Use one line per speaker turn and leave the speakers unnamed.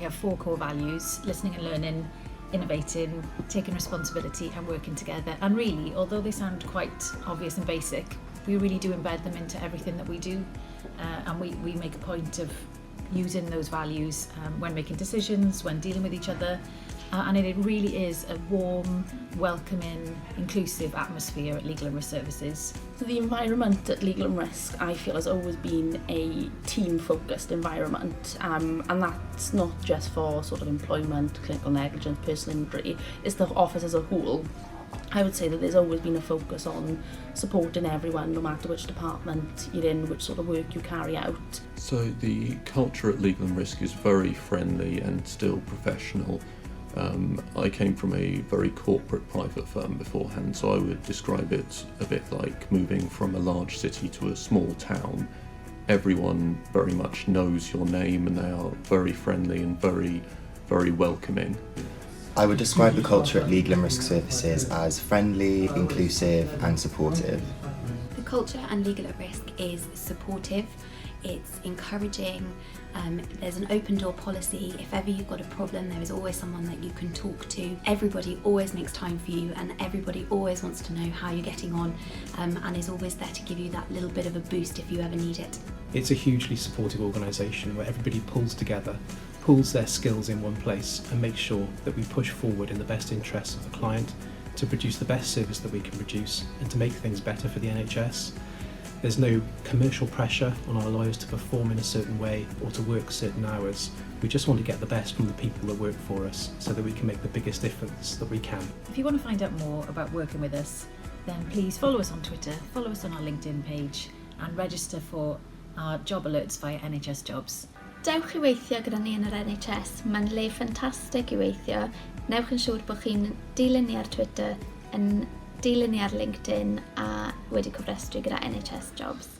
have 4 core values: listening and learning, innovating, taking responsibility, and working together. And really, although they sound quite obvious and basic, we really do embed them into everything that we do, and we make a point of using those values when making decisions, when dealing with each other, and it really is a warm, welcoming, inclusive atmosphere at Legal and Risk Services.
So the environment at Legal and Risk, I feel, has always been a team-focused environment, and that's not just for sort of employment, clinical negligence, personal injury, it's the office as a whole. I would say that there's always been a focus on supporting everyone, no matter which department you're in, which sort of work you carry out.
So the culture at Legal and Risk is very friendly and still professional. I came from a very corporate private firm beforehand, so I would describe it a bit like moving from a large city to a small town. Everyone very much knows your name and they are very friendly and very, very welcoming.
I would describe the culture at Legal and Risk Services as friendly, inclusive and supportive.
The culture at Legal at Risk is supportive, it's encouraging, there's an open door policy. If ever you've got a problem, there is always someone that you can talk to. Everybody always makes time for you and everybody always wants to know how you're getting on, and is always there to give you that little bit of a boost if you ever need it.
It's a hugely supportive organisation where everybody pulls together, pulls their skills in one place and makes sure that we push forward in the best interests of the client to produce the best service that we can produce and to make things better for the NHS. There's no commercial pressure on our lawyers to perform in a certain way or to work certain hours. We just want to get the best from the people that work for us so that we can make the biggest difference that we can.
If you want to find out more about working with us, then please follow us on Twitter, follow us on our LinkedIn page, and register for our job alerts via NHS Jobs.
Dewch i weithio gyda ni yn yr NHS. Mae'n le ffantastig i weithio. Newch yn siŵr bod chi'n dilyn ni ar Twitter, yn dilyn ni ar LinkedIn a wedi cofrestru gyda NHS Jobs.